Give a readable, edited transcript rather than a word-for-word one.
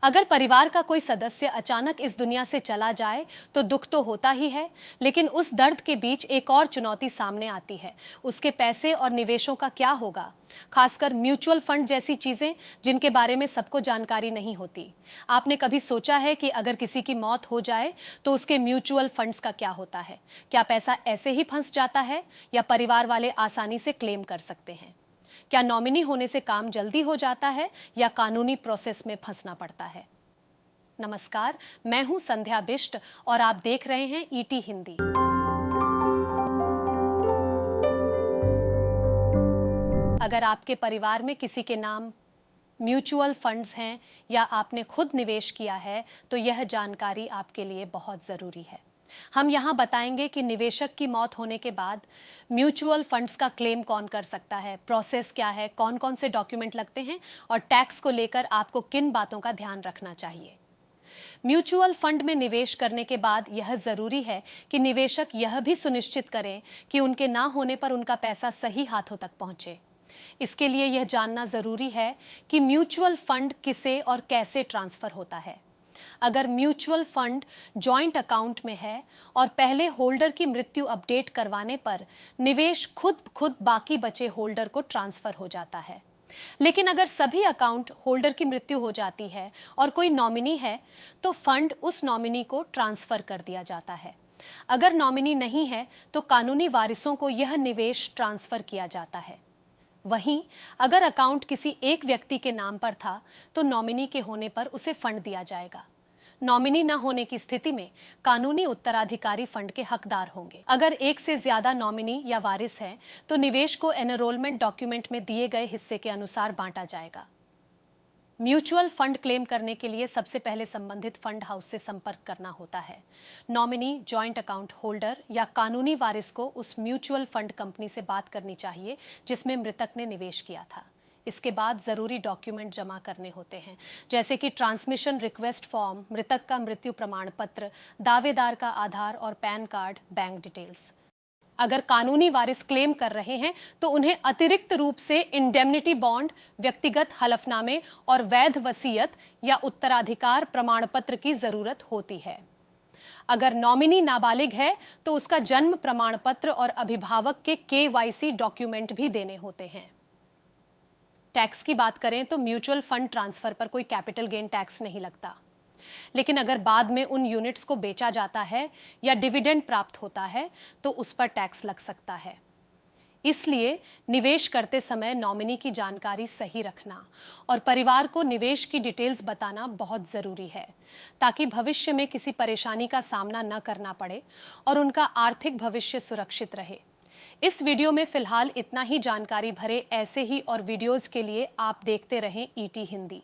अगर परिवार का कोई सदस्य अचानक इस दुनिया से चला जाए तो दुख तो होता ही है, लेकिन उस दर्द के बीच एक और चुनौती सामने आती है। उसके पैसे और निवेशों का क्या होगा, खासकर म्यूचुअल फंड जैसी चीजें जिनके बारे में सबको जानकारी नहीं होती। आपने कभी सोचा है कि अगर किसी की मौत हो जाए तो उसके म्यूचुअल फंड्स का क्या होता है? क्या पैसा ऐसे ही फंस जाता है या परिवार वाले आसानी से क्लेम कर सकते हैं? क्या नॉमिनी होने से काम जल्दी हो जाता है या कानूनी प्रोसेस में फंसना पड़ता है? नमस्कार, मैं हूं संध्या बिष्ट और आप देख रहे हैं ईटी हिंदी। अगर आपके परिवार में किसी के नाम म्यूचुअल फंड्स हैं या आपने खुद निवेश किया है तो यह जानकारी आपके लिए बहुत जरूरी है। हम यहाँ बताएंगे कि निवेशक की मौत होने के बाद म्यूचुअल फंड्स का क्लेम कौन कर सकता है, प्रोसेस क्या है, कौन कौन से डॉक्यूमेंट लगते हैं और टैक्स को लेकर आपको किन बातों का ध्यान रखना चाहिए। म्यूचुअल फंड में निवेश करने के बाद यह जरूरी है कि निवेशक यह भी सुनिश्चित करें कि उनके ना होने पर उनका पैसा सही हाथों तक पहुंचे। इसके लिए यह जानना जरूरी है कि म्यूचुअल फंड किसे और कैसे ट्रांसफर होता है। अगर म्यूचुअल फंड जॉइंट अकाउंट में है और पहले होल्डर की मृत्यु अपडेट करवाने पर निवेश खुद बाकी बचे होल्डर को ट्रांसफर हो जाता है। लेकिन अगर सभी अकाउंट होल्डर की मृत्यु हो जाती है और कोई नॉमिनी है तो फंड उस नॉमिनी को ट्रांसफर कर दिया जाता है। अगर नॉमिनी नहीं है तो कानूनी वारिसों को यह निवेश ट्रांसफर किया जाता है। वहीं अगर अकाउंट किसी एक व्यक्ति के नाम पर था तो नॉमिनी के होने पर उसे फंड दिया जाएगा। नॉमिनी न होने की स्थिति में कानूनी उत्तराधिकारी फंड के हकदार होंगे। अगर एक से ज्यादा नॉमिनी या वारिस है तो निवेश को एनरोलमेंट डॉक्यूमेंट में दिए गए हिस्से के अनुसार बांटा जाएगा। म्यूचुअल फंड क्लेम करने के लिए सबसे पहले संबंधित फंड हाउस से संपर्क करना होता है। नॉमिनी, जॉइंट अकाउंट होल्डर या कानूनी वारिस को उस म्यूचुअल फंड कंपनी से बात करनी चाहिए जिसमें मृतक ने निवेश किया था। इसके बाद जरूरी डॉक्यूमेंट जमा करने होते हैं, जैसे कि ट्रांसमिशन रिक्वेस्ट फॉर्म, मृतक का मृत्यु प्रमाण पत्र, दावेदार का आधार और पैन कार्ड, बैंक डिटेल्स। अगर कानूनी वारिस क्लेम कर रहे हैं तो उन्हें अतिरिक्त रूप से इंडेमनिटी बॉन्ड, व्यक्तिगत हलफनामे और वैध वसीयत या उत्तराधिकार प्रमाण पत्र की जरूरत होती है। अगर नॉमिनी नाबालिग है तो उसका जन्म प्रमाण पत्र और अभिभावक के KYC डॉक्यूमेंट भी देने होते हैं। टैक्स की बात करें तो म्यूचुअल फंड ट्रांसफर पर कोई कैपिटल गेन टैक्स नहीं लगता, लेकिन अगर बाद में उन यूनिट्स को बेचा जाता है या डिविडेंड प्राप्त होता है तो उस पर टैक्स लग सकता है। इसलिए निवेश करते समय नॉमिनी की जानकारी सही रखना और परिवार को निवेश की डिटेल्स बताना बहुत जरूरी है, ताकि भविष्य में किसी परेशानी का सामना न करना पड़े और उनका आर्थिक भविष्य सुरक्षित रहे। इस वीडियो में फिलहाल इतना ही। जानकारी भरे ऐसे ही और वीडियोस के लिए आप देखते रहें ईटी हिंदी।